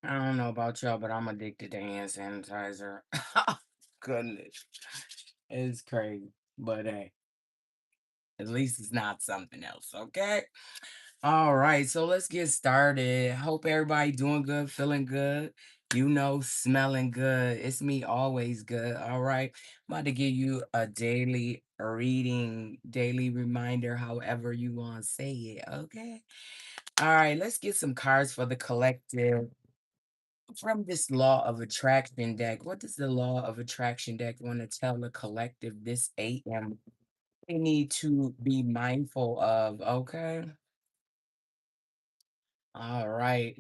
I don't know about y'all, but I'm addicted to hand sanitizer. Goodness. It's crazy. But hey, at least it's not something else, okay? All right, so let's get started. Hope everybody doing good, feeling good, smelling good. It's me, always good. All right. I'm about to give you a daily reading, daily reminder, however you want to say it. Okay. All right, let's get some cards for the collective. From this law of attraction deck, what does the law of attraction deck want to tell the collective this AM? They need to be mindful of, okay? All right.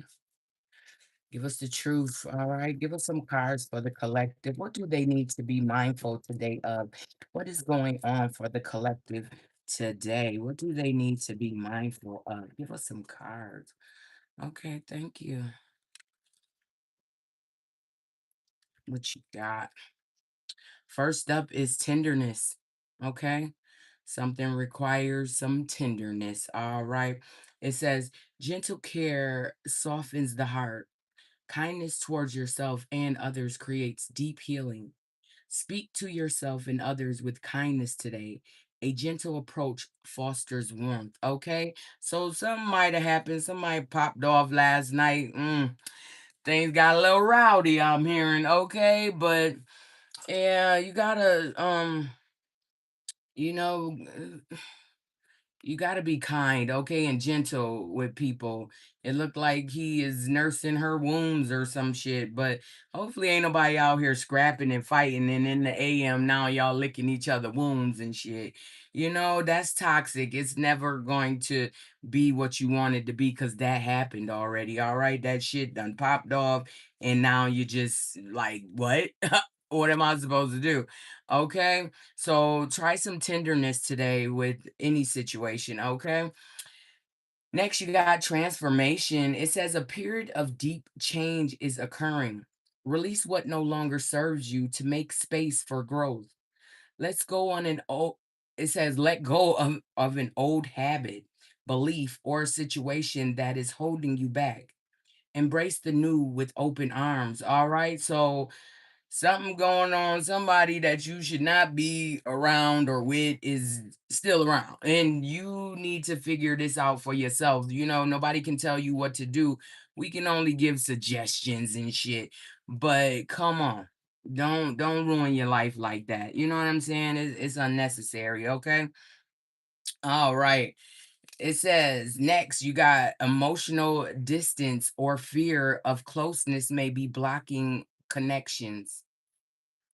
Give us the truth. All right. Give us some cards for the collective. What do they need to be mindful today of? What is going on for the collective today? What do they need to be mindful of? Give us some cards. Okay. Thank you. What you got? First up is tenderness. Okay. Something requires some tenderness. All right. It says, gentle care softens the heart. Kindness towards yourself and others creates deep healing. Speak to yourself and others with kindness today. A gentle approach fosters warmth. Okay. So something might have happened. Somebody popped off last night. Things got a little rowdy, I'm hearing. Okay. But yeah, you gotta you know, you gotta be kind, okay, and gentle with people. It looked like he is nursing her wounds or some shit, but hopefully ain't nobody out here scrapping and fighting. And in the AM now, y'all licking each other wounds and shit. That's toxic. It's never going to be what you want it to be because that happened already. All right, that shit done popped off, and now you just like, what? What am I supposed to do? Okay. So try some tenderness today with any situation, okay? Next, you got transformation. It says a period of deep change is occurring. Release what no longer serves you to make space for growth. Let's go on an old, it says let go of an old habit, belief, or situation that is holding you back. Embrace the new with open arms. All right. So something going on, somebody that you should not be around or with is still around. And you need to figure this out for yourself. Nobody can tell you what to do. We can only give suggestions and shit. But come on. Don't ruin your life like that. You know what I'm saying? It's unnecessary, okay? All right. It says next, you got emotional distance or fear of closeness may be blocking connections.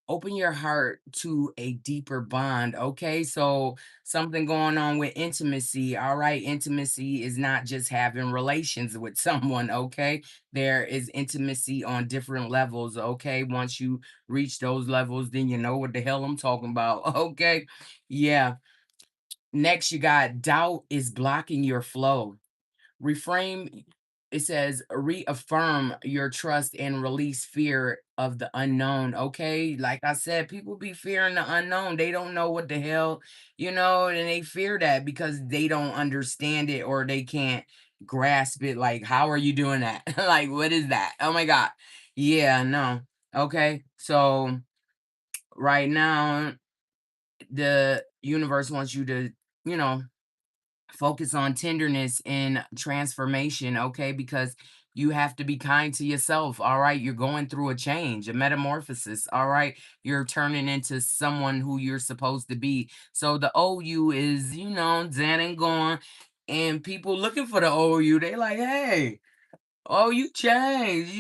Open your heart to a deeper bond. Okay. So something going on with intimacy. All right. Intimacy is not just having relations with someone. Okay. There is intimacy on different levels. Okay. Once you reach those levels, then you know what the hell I'm talking about. Okay. Yeah. Next, you got doubt is blocking your flow. Reframe, it says reaffirm your trust and release fear of the unknown. Okay. Like I said, people be fearing the unknown. They don't know what the hell, and they fear that because they don't understand it or they can't grasp it. Like, how are you doing that? Like, what is that? Oh my God. Yeah, no. Okay. So right now, the universe wants you to, you know, focus on tenderness and transformation, okay? Because you have to be kind to yourself, all right? You're going through a change, a metamorphosis, all right? You're turning into someone who you're supposed to be. So the old you is, dead and gone. And people looking for the old you, they like, hey, oh, you changed,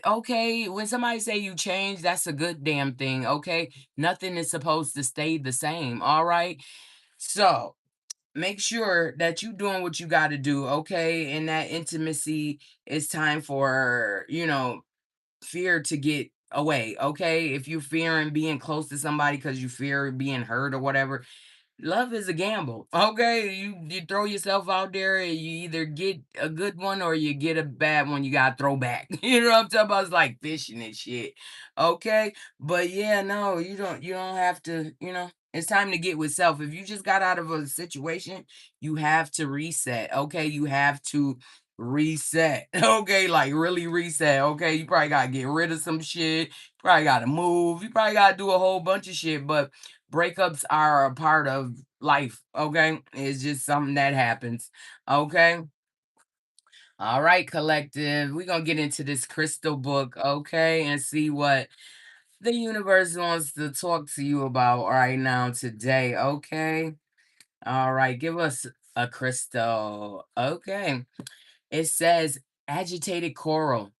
okay. When somebody say you changed, that's a good damn thing, okay? Nothing is supposed to stay the same, all right? So make sure that you doing what you got to do, okay? In that intimacy, it's time for, fear to get away, okay? If you're fearing being close to somebody because you fear being hurt or whatever, love is a gamble. Okay, you throw yourself out there and you either get a good one or you get a bad one you gotta throw back. You know what I'm talking about? It's like fishing and shit. Okay. But yeah, no, you don't have to, it's time to get with self. If you just got out of a situation, you have to reset. Okay. You have to reset. Okay, like really reset. Okay, you probably gotta get rid of some shit. Probably gotta move. You probably gotta do a whole bunch of shit. But breakups are a part of life. Okay, it's just something that happens. Okay. All right, collective. We're gonna get into this crystal book, okay, and see what the universe wants to talk to you about right now today. Okay. All right, give us a crystal. Okay. It says agitated coral,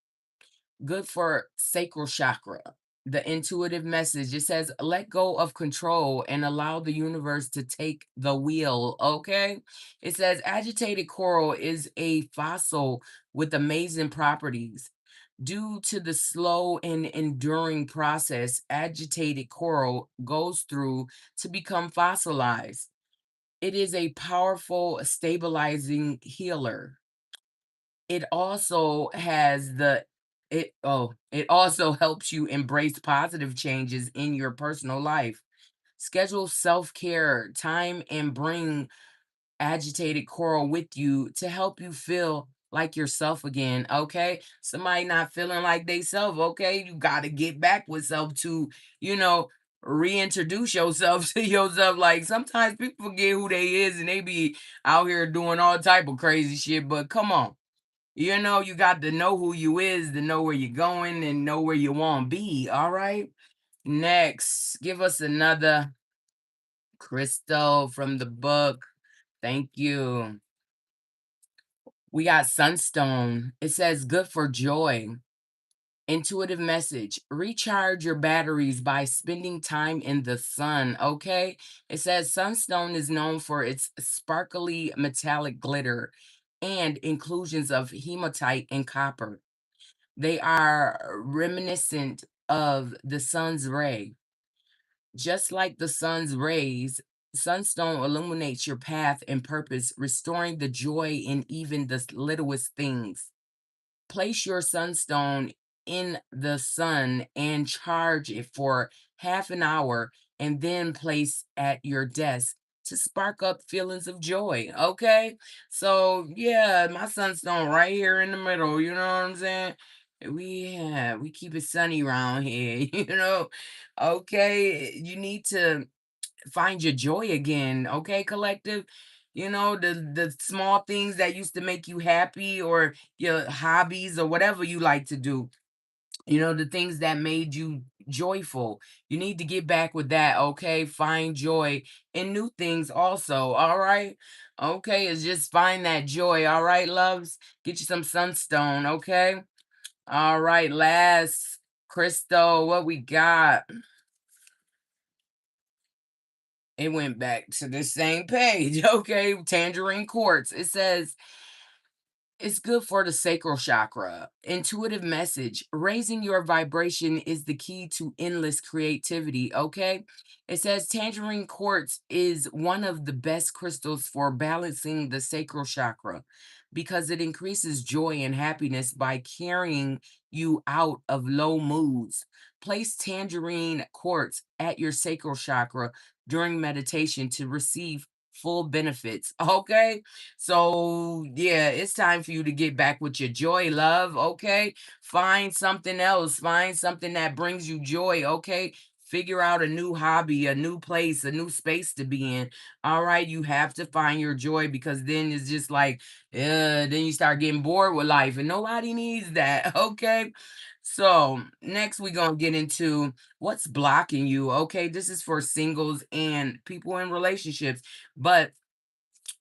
good for sacral chakra. The intuitive message, it says let go of control and allow the universe to take the wheel. Okay. It says agitated coral is a fossil with amazing properties. Due to the slow and enduring process agitated coral goes through to become fossilized, it is a powerful stabilizing healer. It also has the it also helps you embrace positive changes in your personal life. Schedule self-care time and bring agitated coral with you to help you feel like yourself again. Okay, somebody not feeling like they self. Okay, you got to get back with self to, you know, reintroduce yourself to yourself. Like sometimes people forget who they is and they be out here doing all type of crazy shit, but come on, you got to know who you is to know where you're going and know where you want to be. All right. Next, give us another crystal from the book. Thank you. We got sunstone. It says good for joy. Intuitive message. Recharge your batteries by spending time in the sun. Okay. It says sunstone is known for its sparkly metallic glitter and inclusions of hematite and copper. They are reminiscent of the sun's ray. Just like the sun's rays, sunstone illuminates your path and purpose, restoring the joy in even the littlest things. Place your sunstone in the sun and charge it for half an hour and then place at your desk to spark up feelings of joy. Okay. So yeah, my sunstone right here in the middle, you know what I'm saying? We keep it sunny around here, you know. Okay. You need to find your joy again, okay, collective? The small things that used to make you happy or your hobbies or whatever you like to do. The things that made you joyful. You need to get back with that, okay? Find joy in new things also, all right? Okay, it's just find that joy, all right, loves? Get you some sunstone, okay? All right, last crystal, what we got? It went back to the same page. Okay, tangerine quartz. It says it's good for the sacral chakra. Intuitive message. Raising your vibration is the key to endless creativity. Okay. It says tangerine quartz is one of the best crystals for balancing the sacral chakra because it increases joy and happiness by carrying you out of low moods. Place tangerine quartz at your sacral chakra during meditation to receive full benefits. Okay. So, yeah, it's time for you to get back with your joy, love. Okay. Find something else. Find something that brings you joy. Okay. Figure out a new hobby, a new place, a new space to be in. All right. You have to find your joy because then it's just like, then you start getting bored with life and nobody needs that. Okay. So, next we're going to get into what's blocking you. Okay. This is for singles and people in relationships. But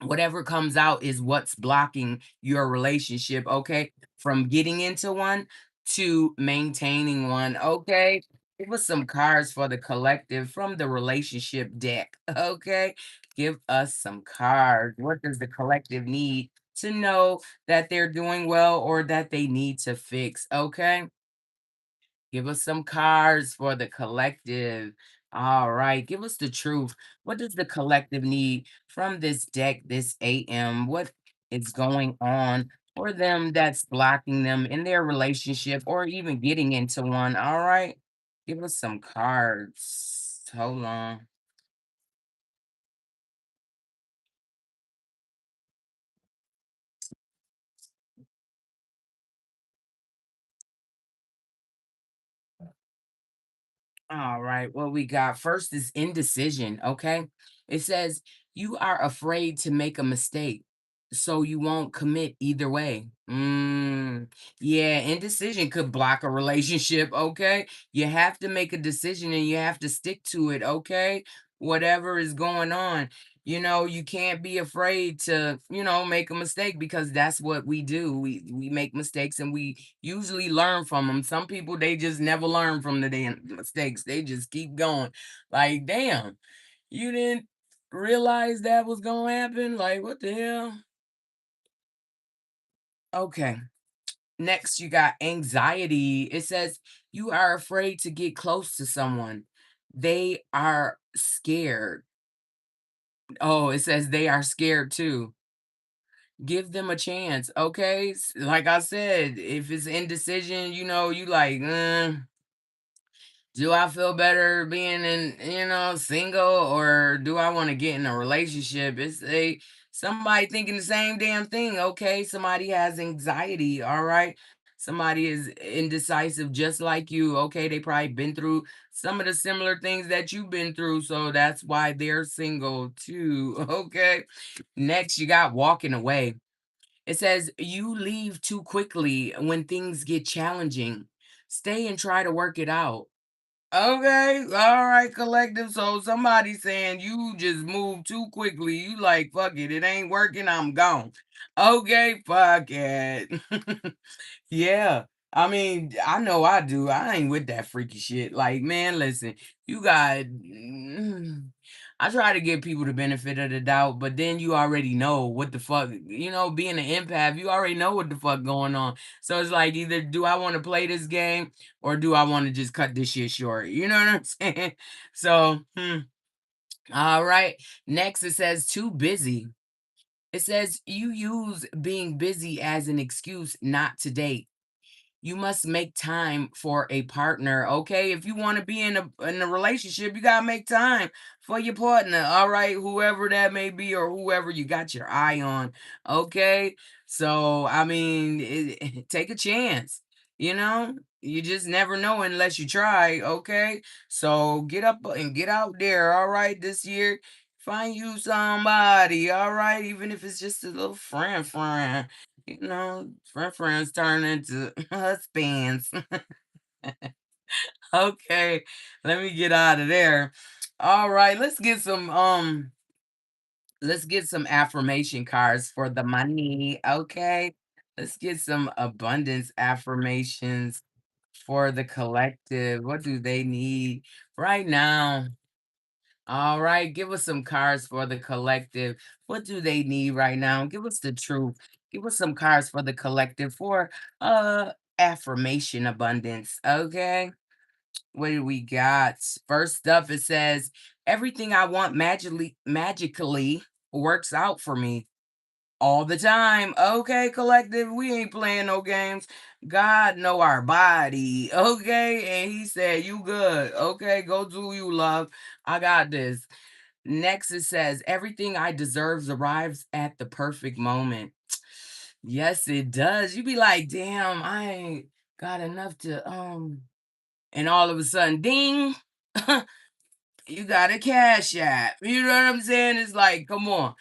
whatever comes out is what's blocking your relationship, okay? From getting into one to maintaining one, okay? Give us some cards for the collective from the relationship deck, okay? Give us some cards. What does the collective need to know that they're doing well or that they need to fix, okay? Give us some cards for the collective. All right. Give us the truth. What does the collective need from this deck this AM? What is going on for them that's blocking them in their relationship or even getting into one? All right. Give us some cards. Hold on. All right, what we got first is indecision. Okay, it says you are afraid to make a mistake, so you won't commit either way. Yeah, indecision could block a relationship. Okay, you have to make a decision and you have to stick to it. Okay, whatever is going on. You can't be afraid to, make a mistake because that's what we do. We make mistakes and we usually learn from them. Some people, they just never learn from the damn mistakes. They just keep going. Like, damn, you didn't realize that was gonna happen? Like, what the hell? Okay. Next, you got anxiety. It says you are afraid to get close to someone. They are scared. Oh, it says they are scared too. Give them a chance, okay? Like I said, if it's indecision, you like, do I feel better being single, or do I want to get in a relationship? It's a somebody thinking the same damn thing, okay? Somebody has anxiety, all right? Somebody is indecisive just like you, okay? They probably been through some of the similar things that you've been through, so that's why they're single too, okay? Next, you got walking away. It says you leave too quickly when things get challenging. Stay and try to work it out. Okay, all right, collective. So somebody saying you just move too quickly. You like, fuck it, it ain't working, I'm gone. Okay, fuck it. Yeah. I mean, I know I do. I ain't with that freaky shit. Like, man, listen, you got I try to give people the benefit of the doubt, but then you already know what the fuck, being an empath, you already know what the fuck going on. So it's like either do I want to play this game or do I want to just cut this shit short? You know what I'm saying? So, all right. Next it says too busy. It says you use being busy as an excuse not to date. You must make time for a partner, okay? If you want to be in a relationship, you gotta make time for your partner, all right? Whoever that may be, or whoever you got your eye on, okay? So I mean, take a chance. You just never know unless you try, okay? So get up and get out there, all right? This year, find you somebody, all right? Even if it's just a little friend. Friends turn into husbands. Okay, let me get out of there. All right, let's get some affirmation cards for the money. Okay. Let's get some abundance affirmations for the collective. What do they need right now? All right, give us some cards for the collective. What do they need right now? Give us the truth. Give us some cards for the collective for affirmation abundance. Okay. What do we got? First up it says everything I want magically works out for me all the time. Okay, collective, we ain't playing no games. God know our body. Okay, and he said you good. Okay, go do you, love. I got this. Next, it says, everything I deserve arrives at the perfect moment. Yes, it does. You be like, damn, I ain't got enough to, and all of a sudden, ding, you got a cash app. You know what I'm saying? It's like, come on.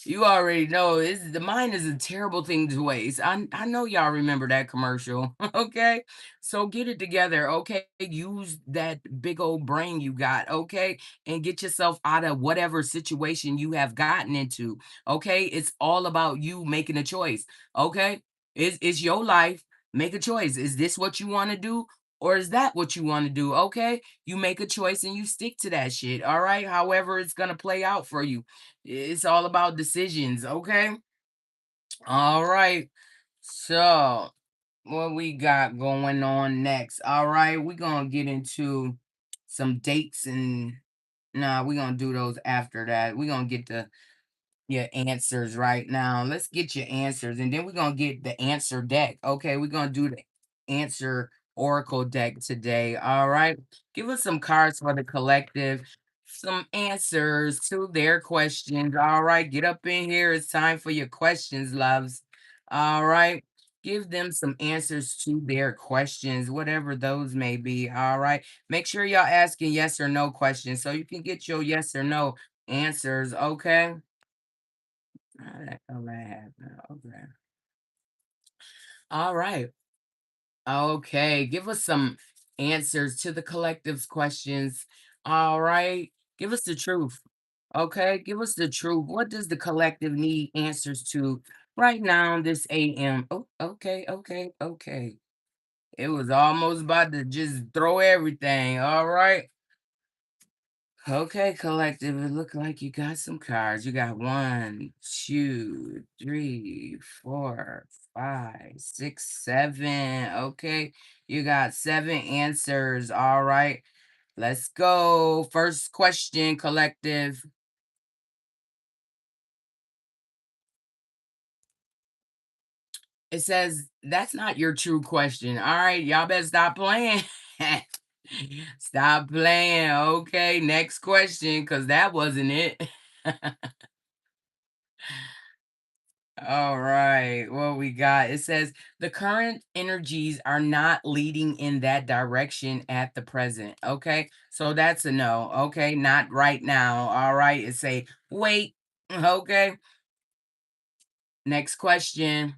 You already know the mind is a terrible thing to waste. I know y'all remember that commercial. Okay. So get it together. Okay. Use that big old brain you got. Okay. And get yourself out of whatever situation you have gotten into. Okay. It's all about you making a choice. Okay. It's your life. Make a choice. Is this what you want to do? Or is that what you want to do? Okay. You make a choice and you stick to that shit. All right. However, it's going to play out for you. It's all about decisions, okay? All right. So, what we got going on next? All right, we're gonna get into some dates and nah, we're gonna do those after that. We're gonna get to your answers right now. Let's get your answers, and then we're gonna get the answer deck. Okay, we're gonna do the answer oracle deck today. All right, give us some cards for the collective, some answers to their questions. All right, get up in here. It's time for your questions, loves. All right. Give them some answers to their questions, whatever those may be. All right. Make sure y'all asking yes or no questions so you can get your yes or no answers. Okay. How the hell that happened? Okay. All right. Okay. Give us some answers to the collective's questions. All right. Give us the truth. Okay. Give us the truth. What does the collective need answers to right now, this AM? Oh, okay. Okay. Okay. It was almost about to just throw everything. All right. Okay, collective. It look like you got some cards. You got one, two, three, four, five, six, seven. Okay. You got seven answers. All right. Let's go. First question, collective. It says that's not your true question. All right. Y'all better stop playing. Stop playing. Okay, next question, because that wasn't it. All right, what we got? It says the current energies are not leading in that direction at the present. Okay, so that's a no. Okay, not right now. All right, it say wait. Okay, next question.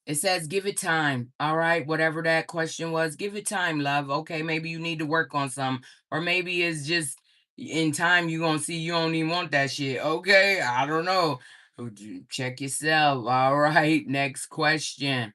It says, give it time. All right. Whatever that question was, give it time, love. Okay. Maybe you need to work on some, or maybe it's just in time you're going to see you don't even want that shit. Okay. I don't know. Check yourself. All right. Next question.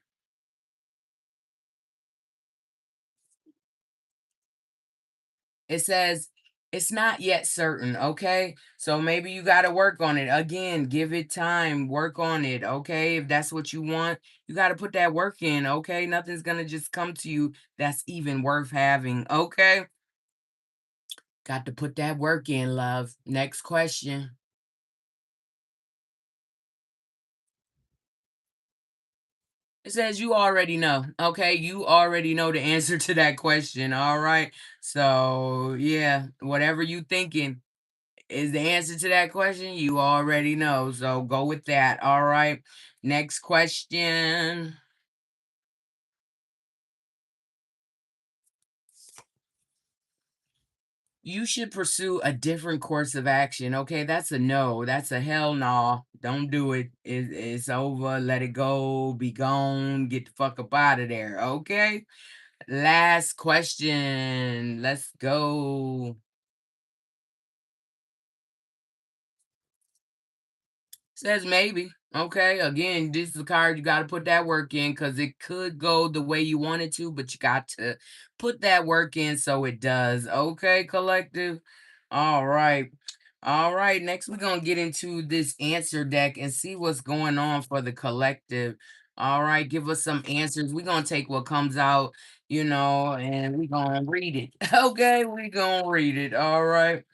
It says, it's not yet certain. Okay. So maybe you got to work on it. Again, give it time. Work on it. Okay. If that's what you want, you got to put that work in. Okay. Nothing's going to just come to you that's even worth having. Okay. Got to put that work in, love. Next question. It says you already know. Okay. You already know the answer to that question. All right. So, yeah, whatever you thinking is the answer to that question, you already know. So go with that. All right. Next question. You should pursue a different course of action. Okay, that's a no. That's a hell no. Don't do it. It's over. Let it go. Be gone. Get the fuck up out of there. Okay. Last question. Let's go. Says maybe. Okay. Again, this is a card you got to put that work in because it could go the way you want it to, but you got to put that work in so it does. Okay, collective. All right. All right. Next, we're going to get into this answer deck and see what's going on for the collective. All right. Give us some answers. We're going to take what comes out, and we're going to read it. Okay. We're going to read it. All right.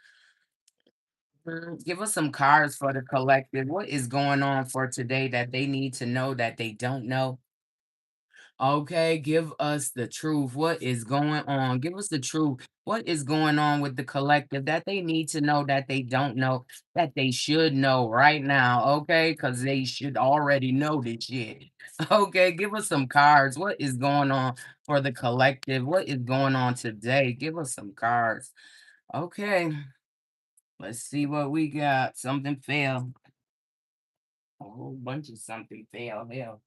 Give us some cards for the collective. What is going on for today that they need to know that they don't know? Okay, give us the truth. What is going on? Give us the truth. What is going on with the collective that they need to know that they don't know, that they should know right now? Okay, because they should already know this shit. Okay, give us some cards. What is going on for the collective? What is going on today? Give us some cards. Okay. Let's see what we got. Something fell. A whole bunch of something fell. Hell.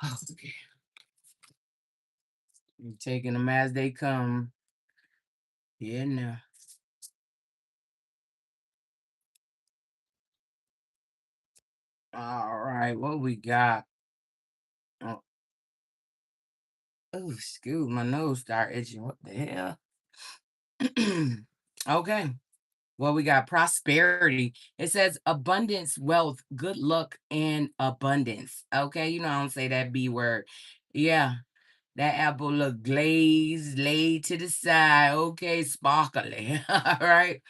Okay. I'm taking them as they come. Yeah, no. All right, what we got? Oh, oh, excuse my nose start itching. What the hell? Okay. Well, we got prosperity. It says abundance, wealth, good luck, and abundance. Okay, I don't say that B word. Yeah, that apple look glazed, laid to the side. Okay, sparkly. All right.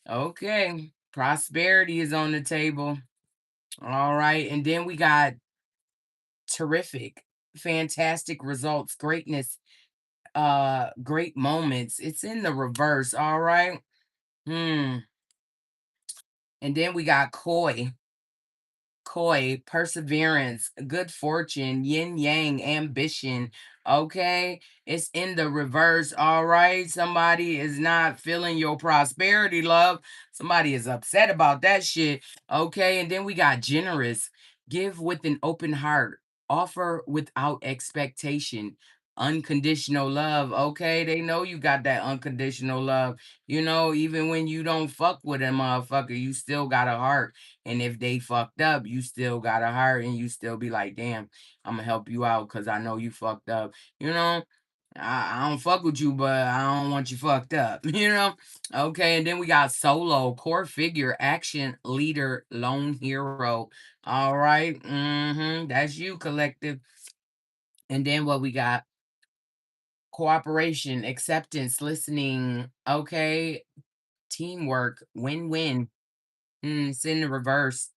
Okay. Prosperity is on the table. All right. And then we got terrific, fantastic results, greatness, great moments. It's in the reverse, all right? Hmm. And then we got perseverance, good fortune, yin yang, ambition. Okay, it's in the reverse. All right, somebody is not feeling your prosperity, love. Somebody is upset about that shit. Okay, and then we got generous, give with an open heart, offer without expectation. Unconditional love. Okay, they know you got that unconditional love. Even when you don't fuck with a motherfucker, you still got a heart, and if they fucked up, you still got a heart and you still be like, damn, I'm gonna help you out because I know you fucked up. You know, I don't fuck with you, but I don't want you fucked up. Okay, and then we got solo, core figure, action, leader, lone hero. All right. That's you, collective. And then what we got? Cooperation, acceptance, listening. Okay. Teamwork, win-win. It's in the reverse.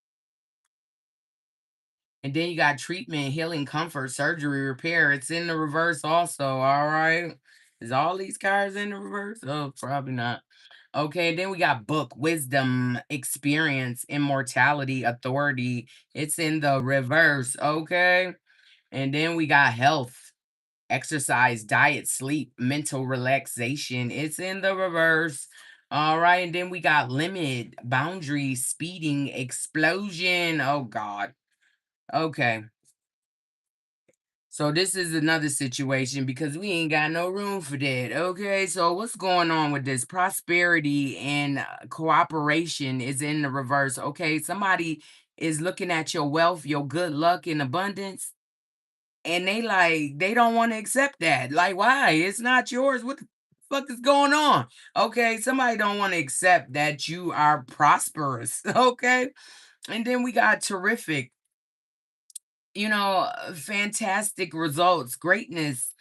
And then you got treatment, healing, comfort, surgery, repair. It's in the reverse also. All right. Is all these cards in the reverse? Oh, probably not. Okay, then we got book, wisdom, experience, immortality, authority. It's in the reverse. Okay. And then we got health, exercise, diet, sleep, mental relaxation. It's in the reverse. All right. And then we got limit, boundary, speeding, explosion. Oh, God. Okay. So this is another situation because we ain't got no room for that. Okay, so what's going on with this? Prosperity and cooperation is in the reverse. Okay, somebody is looking at your wealth, your good luck and abundance, and they don't want to accept that. Like, why? It's not yours. What the fuck is going on? Okay, somebody don't want to accept that you are prosperous. Okay, and then we got terrific, fantastic results, greatness,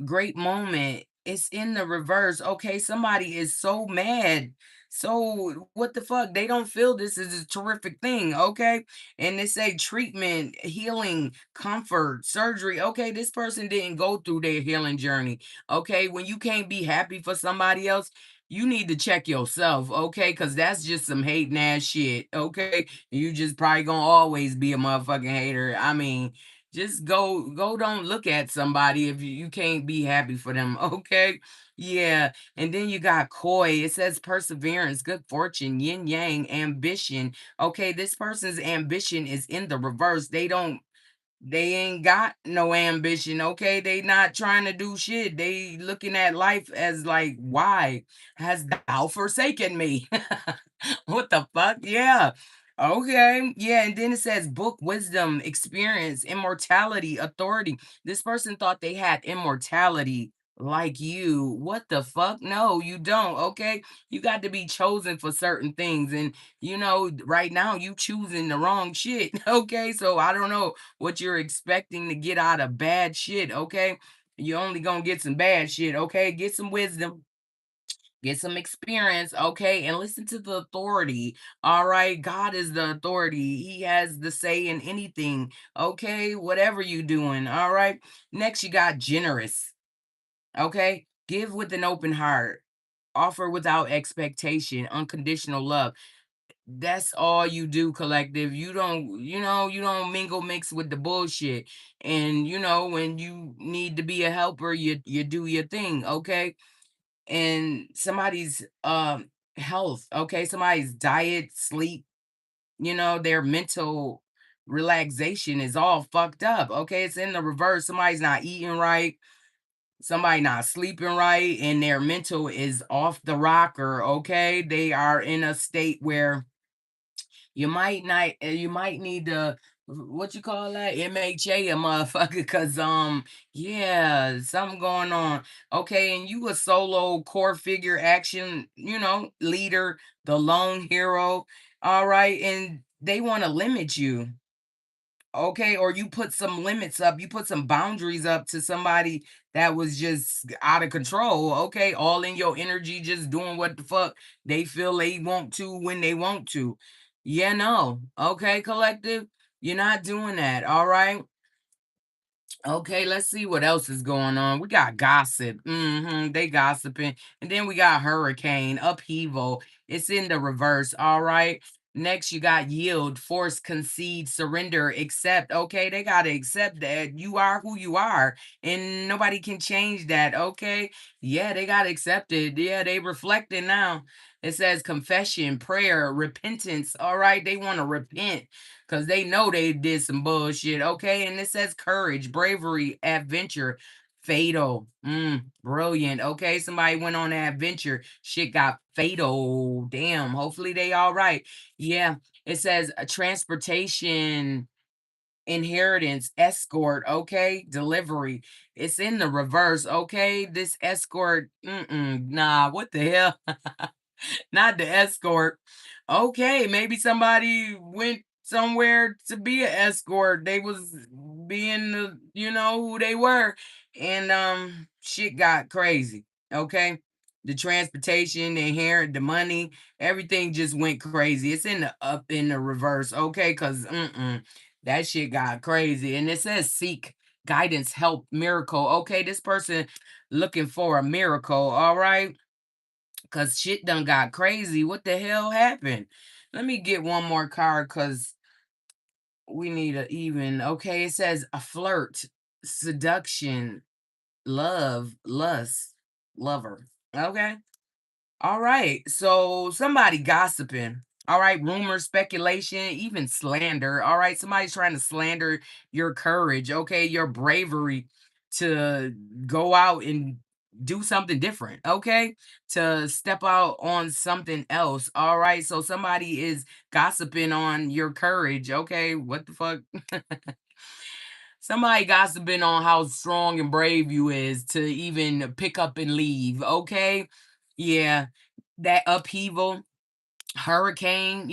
great moment. It's in the reverse. Okay, somebody is so mad. So what the fuck? They don't feel this is a terrific thing. Okay. And they say treatment, healing, comfort, surgery. Okay, this person didn't go through their healing journey. Okay. When you can't be happy for somebody else, you need to check yourself. Okay. Cause that's just some hating ass shit. Okay. You just probably gonna always be a motherfucking hater. I mean, just go don't look at somebody if you can't be happy for them. Okay. Yeah. And then you got koi. It says perseverance, good fortune, yin yang, ambition. Okay, this person's ambition is in the reverse. They ain't got no ambition. Okay, they not trying to do shit. They looking at life as like, why has thou forsaken me? What the fuck? Yeah. Okay. Yeah. And then it says book, wisdom, experience, immortality, authority. This person thought they had immortality like you. What the fuck? No, you don't. Okay. You got to be chosen for certain things. And right now you choosing the wrong shit. Okay. So I don't know what you're expecting to get out of bad shit. Okay. You're only gonna get some bad shit. Okay. Get some wisdom, get some experience, okay, and listen to the authority. All right, God is the authority. He has the say in anything. Okay, whatever you doing. All right. Next, you got generous. Okay, give with an open heart, offer without expectation, unconditional love. That's all you do, collective. You don't mingle mix with the bullshit. And when you need to be a helper, you do your thing. Okay, and somebody's health, okay, somebody's diet, sleep, their mental relaxation is all fucked up. Okay, it's in the reverse. Somebody's not eating right, somebody not sleeping right, and their mental is off the rocker. Okay, they are in a state where you might need to, what you call that, MHA a motherfucker, cause yeah, something going on. Okay, and you a solo core figure, action, leader, the lone hero. All right, and they want to limit you. Okay, or you put some limits up, you put some boundaries up to somebody that was just out of control. Okay, all in your energy, just doing what the fuck they feel they want to when they want to. No. Okay, collective, you're not doing that. All right. Okay, let's see what else is going on. We got gossip. They gossiping. And then we got hurricane, upheaval. It's in the reverse. All right. Next, you got yield, force, concede, surrender, accept. Okay, they got to accept that you are who you are and nobody can change that. Okay. Yeah, they got to accept it. Yeah, they reflecting now. It says confession, prayer, repentance. All right. They want to repent because they know they did some bullshit. Okay. And it says courage, bravery, adventure, fatal. Brilliant. Okay. Somebody went on an adventure. Shit got fatal. Damn. Hopefully they all right. Yeah. It says transportation, inheritance, escort. Okay. Delivery. It's in the reverse. Okay. This escort. Nah. What the hell? Not the escort. Okay, maybe somebody went somewhere to be an escort. They was being who they were. And shit got crazy. Okay. The transportation, the hair, the money, everything just went crazy. It's in the up in the reverse. Okay, because that shit got crazy. And it says seek guidance, help, miracle. Okay, this person looking for a miracle. All right, cause shit done got crazy. What the hell happened? Let me get one more card cause we need a even. Okay, it says a flirt, seduction, love, lust, lover. Okay. All right. So somebody gossiping. All right. Rumor, speculation, even slander. All right. Somebody's trying to slander your courage. Okay. Your bravery to go out and do something different. Okay. To step out on something else. All right. So somebody is gossiping on your courage. Okay. What the fuck? Somebody gossiping on how strong and brave you is to even pick up and leave. Okay. Yeah, that upheaval, hurricane,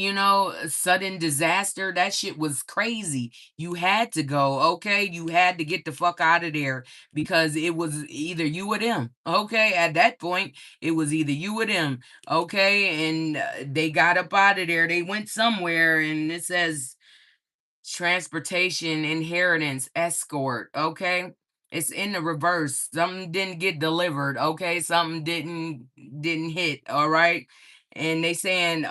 sudden disaster, that shit was crazy. You had to go, okay? You had to get the fuck out of there because it was either you or them, okay? At that point, it was either you or them, okay? And they got up out of there. They went somewhere, and it says transportation, inheritance, escort, okay? It's in the reverse. Something didn't get delivered, okay? Something didn't hit, all right? And they saying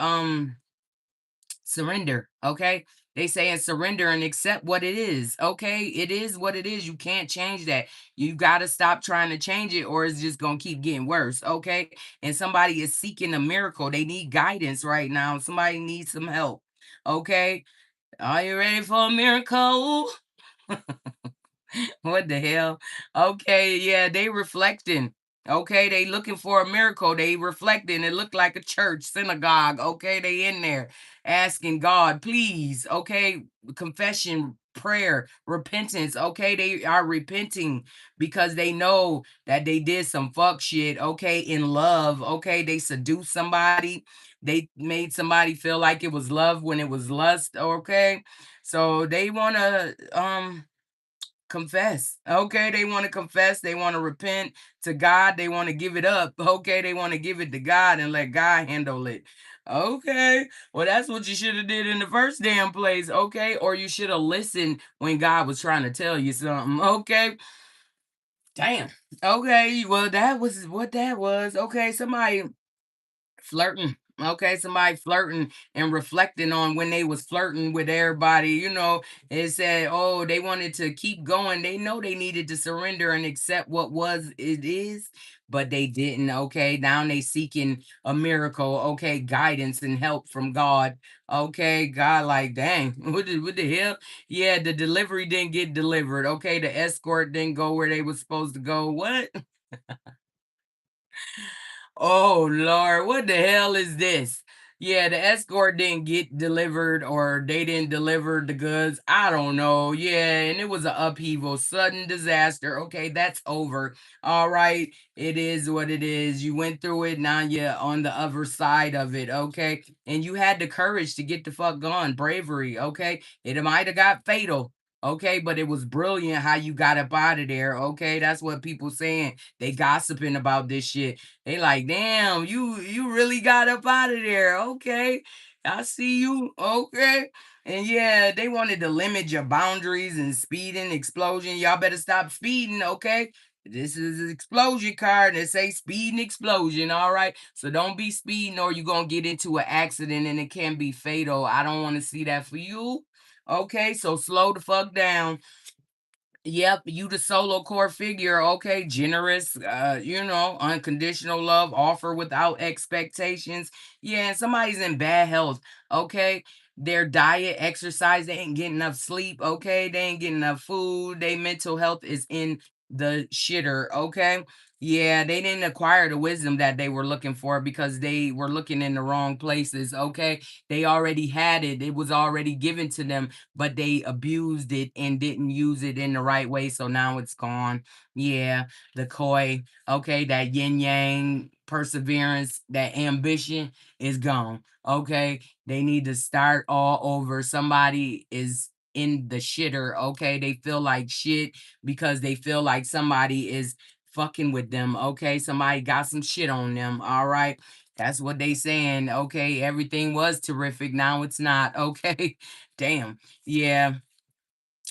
surrender, okay? They saying surrender and accept what it is, okay? It is what it is. You can't change that. You got to stop trying to change it or it's just going to keep getting worse, okay? And somebody is seeking a miracle. They need guidance right now. Somebody needs some help, okay? Are you ready for a miracle? What the hell? Okay, yeah, they reflecting. Okay, they looking for a miracle. They reflecting. It looked like a church, synagogue. Okay, they in there asking God, please. Okay, confession, prayer, repentance. Okay, they are repenting because they know that they did some fuck shit. Okay, in love. Okay, they seduced somebody. They made somebody feel like it was love when it was lust. Okay, so they want to confess. Okay, they want to confess, they want to repent to God, they want to give it up. Okay, they want to give it to God and let God handle it. Okay, well, that's what you should have did in the first damn place. Okay, or you should have listened when God was trying to tell you something. Okay, damn. Okay, well, that was what that was. Okay, somebody flirting. Okay, somebody flirting and reflecting on when they was flirting with everybody, it said, oh, they wanted to keep going. They know they needed to surrender and accept what was it is, but they didn't. Okay, now they seeking a miracle. Okay, guidance and help from God. Okay, God, like, dang, what the hell? Yeah, the delivery didn't get delivered. Okay, the escort didn't go where they was supposed to go. What? Oh Lord, what the hell is this? Yeah, the escort didn't get delivered or they didn't deliver the goods. I don't know. Yeah, and it was an upheaval, sudden disaster. Okay, that's over. All right, it is what it is. You went through it, now you're on the other side of it. Okay, and you had the courage to get the fuck gone, bravery. Okay, it might have got fatal. Okay, but it was brilliant how you got up out of there. Okay, that's what people saying. They gossiping about this shit. They like, damn, you really got up out of there. Okay. I see you. Okay. And yeah, they wanted to limit your boundaries and speeding, explosion. Y'all better stop speeding, okay? This is an explosion card that say speed and explosion, all right? So don't be speeding or you're gonna get into an accident and it can be fatal. I don't want to see that for you. Okay, so slow the fuck down. Yep, you the solo core figure, okay, generous, unconditional love, offer without expectations. Yeah, and somebody's in bad health, okay? Their diet, exercise, they ain't getting enough sleep, okay? They ain't getting enough food. Their mental health is in the shitter, okay? Yeah, they didn't acquire the wisdom that they were looking for because they were looking in the wrong places, okay? They already had it. It was already given to them, but they abused it and didn't use it in the right way. So now it's gone. Yeah, the koi, okay, that yin yang perseverance, that ambition is gone. Okay, they need to start all over. Somebody is in the shitter. Okay, they feel like shit because they feel like somebody is fucking with them. Okay, somebody got some shit on them. All right. That's what they saying. Okay, everything was terrific. Now it's not. Okay. Damn. Yeah,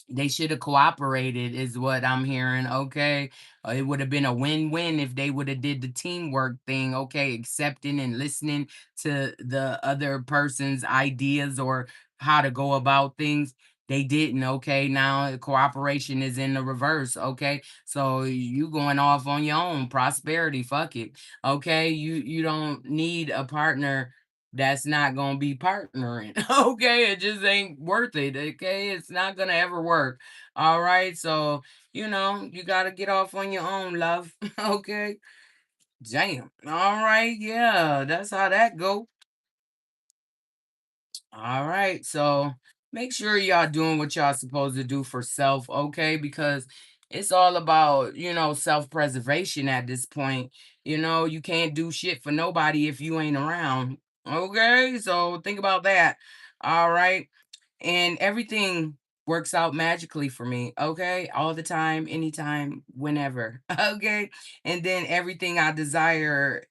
they should have cooperated is what I'm hearing, okay? It would have been a win-win if they would have did the teamwork thing, okay? Accepting and listening to the other person's ideas or how to go about things. They didn't, okay? Now cooperation is in the reverse, okay? So you going off on your own prosperity, fuck it. Okay? You don't need a partner that's not gonna be partnering. Okay, it just ain't worth it. Okay, it's not gonna ever work. All right, so you gotta get off on your own, love. Okay, damn. All right, yeah, that's how that go. All right, so make sure y'all doing what y'all supposed to do for self, okay? Because it's all about self-preservation at this point. You can't do shit for nobody if you ain't around. Okay, so think about that. All right, and everything works out magically for me, okay? All the time, anytime, whenever, okay? And then everything I desire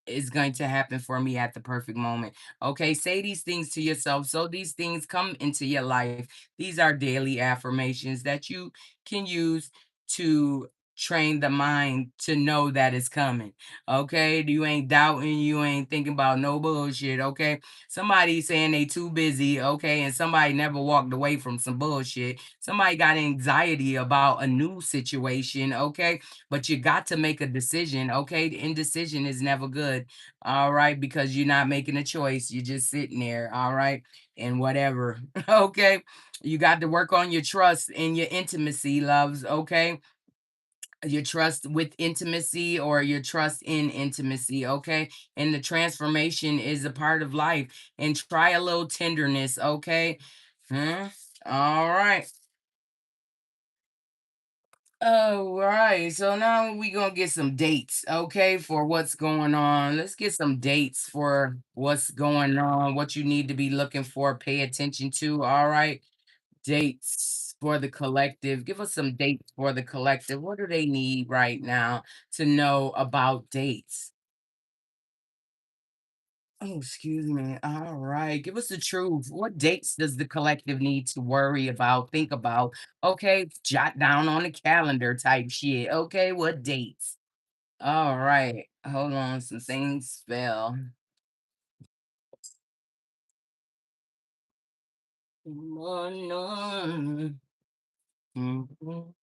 is going to happen for me at the perfect moment. Okay, say these things to yourself so these things come into your life. These are daily affirmations that you can use to train the mind to know that it's coming. Okay, you ain't doubting, you ain't thinking about no bullshit. Okay, somebody saying they too busy, okay, and somebody never walked away from some bullshit. Somebody got anxiety about a new situation, okay, but you got to make a decision, okay? The indecision is never good, all right, because you're not making a choice. You're just sitting there, all right, and whatever, okay? You got to work on your trust and your intimacy, loves, okay? Your trust with intimacy or your trust in intimacy, okay? And the transformation is a part of life. And try a little tenderness, okay? Hmm? All right. All right. So now we gonna get some dates, okay, for what's going on. Let's get some dates for what's going on, what you need to be looking for, pay attention to. All right. Dates for the collective. Give us some dates for the collective. What do they need right now to know about dates? Oh, excuse me. All right. Give us the truth. What dates does the collective need to worry about, think about? Okay. Jot down on the calendar type shit. Okay. What dates? All right. Hold on. Some things fell. Oh, no. Mhm.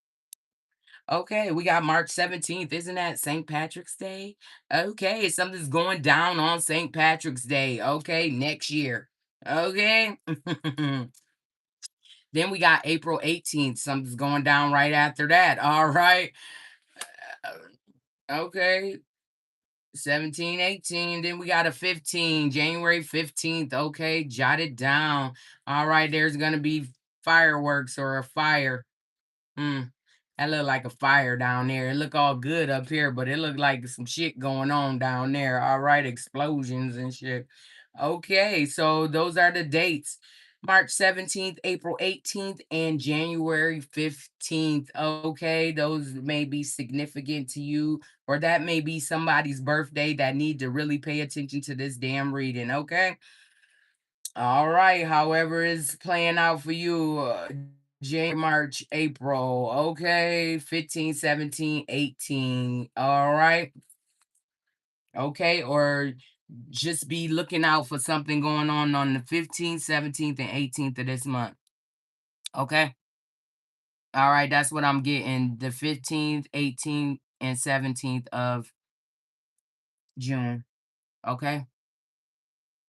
Okay, we got March 17th. Isn't that St. Patrick's Day? Okay, something's going down on St. Patrick's Day. Okay, next year. Okay. Then we got April 18th. Something's going down right after that. All right. Okay. 17, 18. Then we got a 15, January 15th. Okay, jot it down. All right, there's going to be fireworks or a fire. Mm, that look like a fire down there. It look all good up here, but it look like some shit going on down there. All right, explosions and shit. Okay, so those are the dates. March 17th, April 18th, and January 15th. Okay, those may be significant to you, or that may be somebody's birthday that need to really pay attention to this damn reading. Okay. All right. However, it's playing out for you. January, March, April. Okay. 15, 17, 18. All right. Okay. Or just be looking out for something going on the 15th, 17th, and 18th of this month. Okay. All right. That's what I'm getting. The 15th, 18th, and 17th of June. Okay.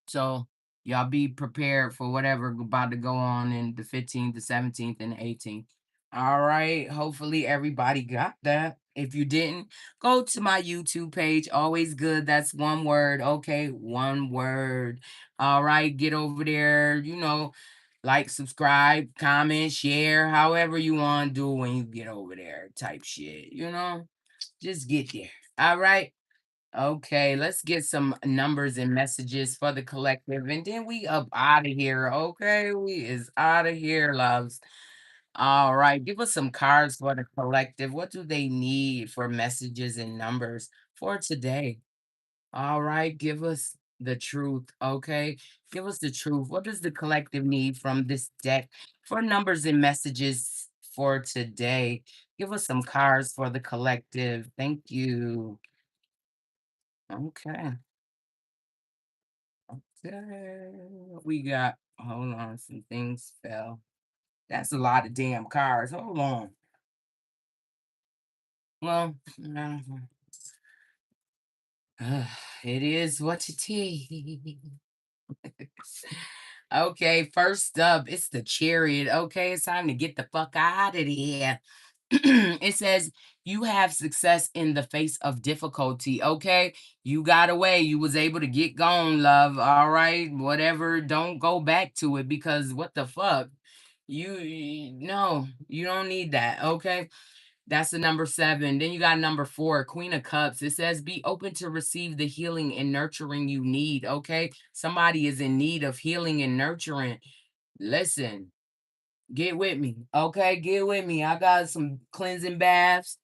So y'all be prepared for whatever about to go on in the 15th, the 17th, and the 18th. All right. Hopefully everybody got that. If you didn't, go to my YouTube page. Always good. That's one word. Okay. One word. All right. Get over there. Like, subscribe, comment, share, however you want to do when you get over there type shit. Just get there. All right. Okay, let's get some numbers and messages for the collective, and then we up out of here. Okay, we is out of here, loves. All right, give us some cards for the collective. What do they need for messages and numbers for today? All right, give us the truth. Okay, give us the truth. What does the collective need from this deck for numbers and messages for today? Give us some cards for the collective. Thank you. Okay. Okay. We got, hold on, some things fell. That's a lot of damn cars. Hold on. Well, it is what it is. Okay, first up, it's the chariot. Okay, it's time to get the fuck out of here. It says you have success in the face of difficulty. Okay, you got away. You was able to get going, love. All right, whatever. Don't go back to it because what the fuck? No, you don't need that. Okay, that's the number seven. Then you got number four, Queen of Cups. It says, be open to receive the healing and nurturing you need. Okay. Somebody is in need of healing and nurturing. Listen, get with me. Okay, get with me. I got some cleansing baths.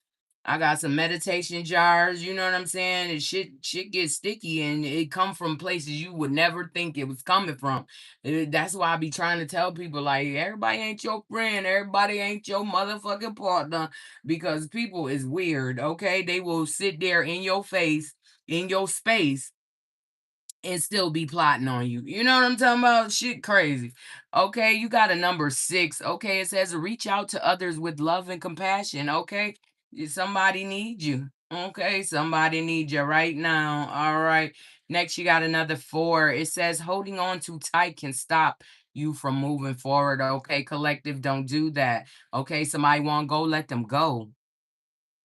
I got some meditation jars. You know what I'm saying? And shit gets sticky and it come from places you would never think it was coming from. That's why I be trying to tell people like everybody ain't your friend, everybody ain't your motherfucking partner because people is weird. Okay, they will sit there in your face, in your space and still be plotting on you. You know what I'm talking about? Shit crazy. Okay, you got a number six. Okay, it says reach out to others with love and compassion. Okay, somebody needs you. Okay, somebody needs you right now. All right. Next, you got another four. It says holding on too tight can stop you from moving forward. Okay, collective, don't do that. Okay, somebody want to go, let them go.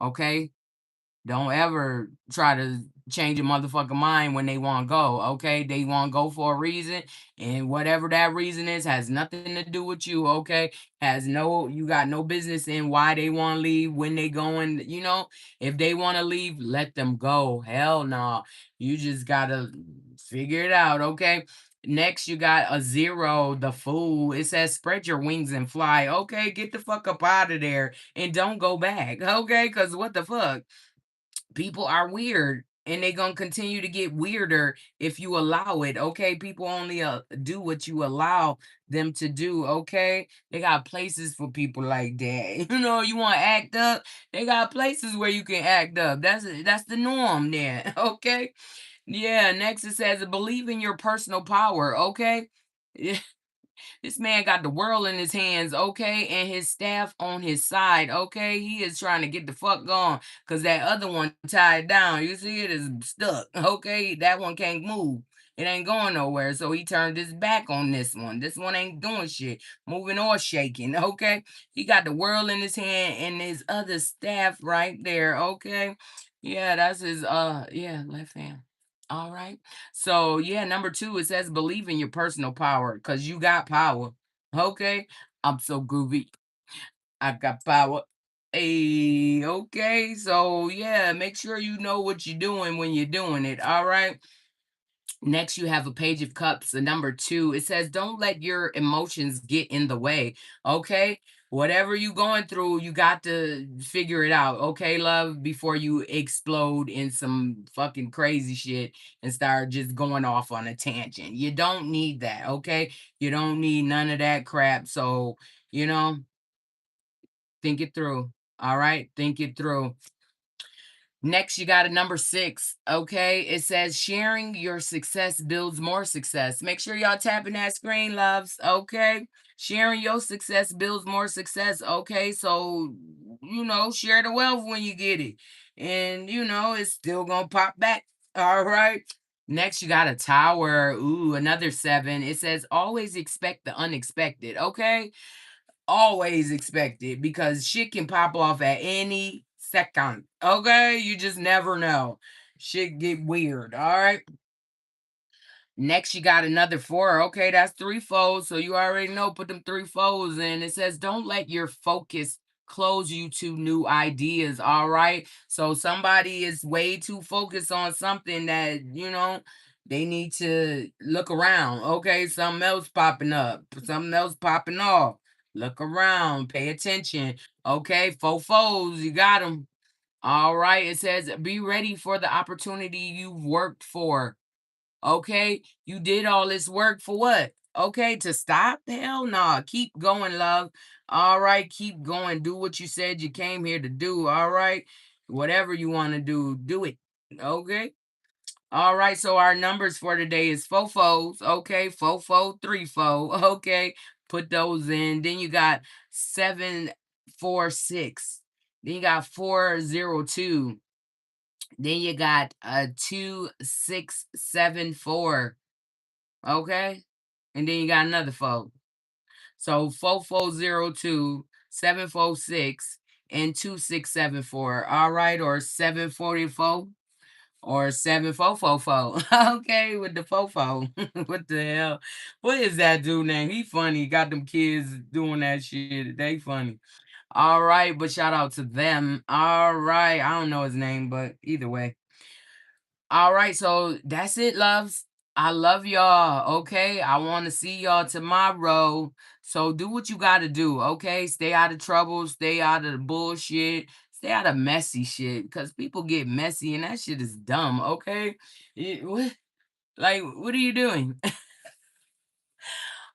Okay, don't ever try to change a motherfucking mind when they want to go. Okay. They want to go for a reason. And whatever that reason is has nothing to do with you. Okay. You got no business in why they want to leave, when they going. If they want to leave, let them go. Hell no. You just got to figure it out. Okay. Next, you got a zero, the fool. It says spread your wings and fly. Okay. Get the fuck up out of there and don't go back. Okay. Because what the fuck? People are weird and they gonna continue to get weirder if you allow it. Okay, people only do what you allow them to do. Okay, they got places for people like that. You want to act up, they got places where you can act up. That's the norm there. Okay. Yeah, next it says believe in your personal power. Okay. This man got the world in his hands, okay, and his staff on his side, okay. He is trying to get the fuck gone because that other one tied down. You see, it is stuck, okay. That one can't move. It ain't going nowhere. So he turned his back on this one. This one ain't doing shit, moving or shaking, okay. He got the world in his hand and his other staff right there, okay. Yeah, that's his yeah, left hand. All right. So yeah, number two, it says believe in your personal power because you got power. Okay. I'm so groovy. I got power. Hey, okay. So yeah, make sure you know what you're doing when you're doing it. All right. Next, you have a page of cups, the number two. It says, don't let your emotions get in the way. Okay. Whatever you going through, you got to figure it out, okay, love, before you explode in some fucking crazy shit and start just going off on a tangent. You don't need that, okay? You don't need none of that crap. So, you know, think it through. All right, think it through. Next, you got a number 6, okay? It says sharing your success builds more success. Make sure y'all tapping that screen, loves, okay? Sharing your success builds more success, okay? So, share the wealth when you get it. And, it's still gonna pop back, all right? Next, you got a tower. Ooh, another 7. It says always expect the unexpected, okay? Always expect it because shit can pop off at any second. Okay, you just never know. Shit get weird. All right. Next, you got another 4. Okay, that's 3 foes. So you already know, put them 3 foes in. It says, don't let your focus close you to new ideas. All right. So somebody is way too focused on something that, they need to look around. Okay. Something else popping up, something else popping off. Look around, pay attention. Okay. 4 foes, you got them. All right. It says, be ready for the opportunity you've worked for. Okay, you did all this work for what? Okay, to stop? Hell nah. Keep going, love. All right, keep going. Do what you said you came here to do. All right, whatever you want to do it. Okay. All right, so our numbers for today is 4 foes. Okay, 4 foe, 3 foe. Okay, put those in. Then you got 746. Then you got 402. Then you got 2674. Okay. And then you got another four. So 4402, 746, and 2674. All right. Or 744 or 7444. Okay. With the fofo. What the hell? What is that dude name? He funny. Got them kids doing that shit. They funny. All right. But shout out to them. All right. I don't know his name, but either way. All right, so that's it, loves. I love y'all. Okay. I want to see y'all tomorrow. So do what you got to do. Okay. Stay out of trouble. Stay out of the bullshit. Stay out of messy shit because people get messy and that shit is dumb. Okay. Like, what are you doing?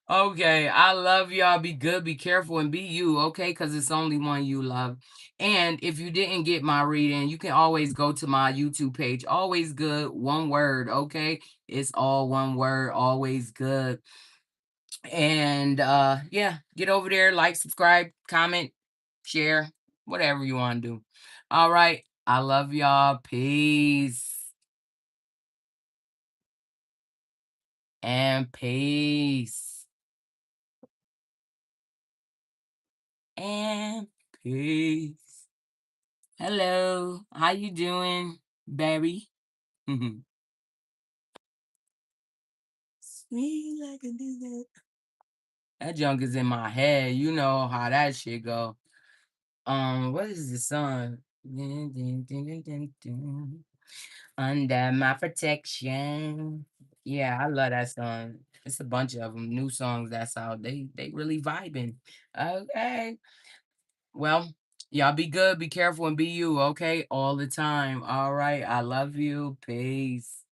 Okay, I love y'all. Be good, be careful, and be you, okay? Because it's only one you love. And if you didn't get my reading, you can always go to my YouTube page. Always good, one word, okay? It's all one word, always good. And yeah, get over there, like, subscribe, comment, share, whatever you want to do. All right. I love y'all. Peace. And peace. And peace. Hello, how you doing, Barry? Sweet like a dessert. That junk is in my head. You know how that shit go. What is the song? Dun, dun, dun, dun, dun, dun. Under my protection. Yeah, I love that song. It's a bunch of them, new songs that's out. They really vibing. Okay. Well, y'all be good, be careful, and be you, okay? All the time. All right. I love you. Peace.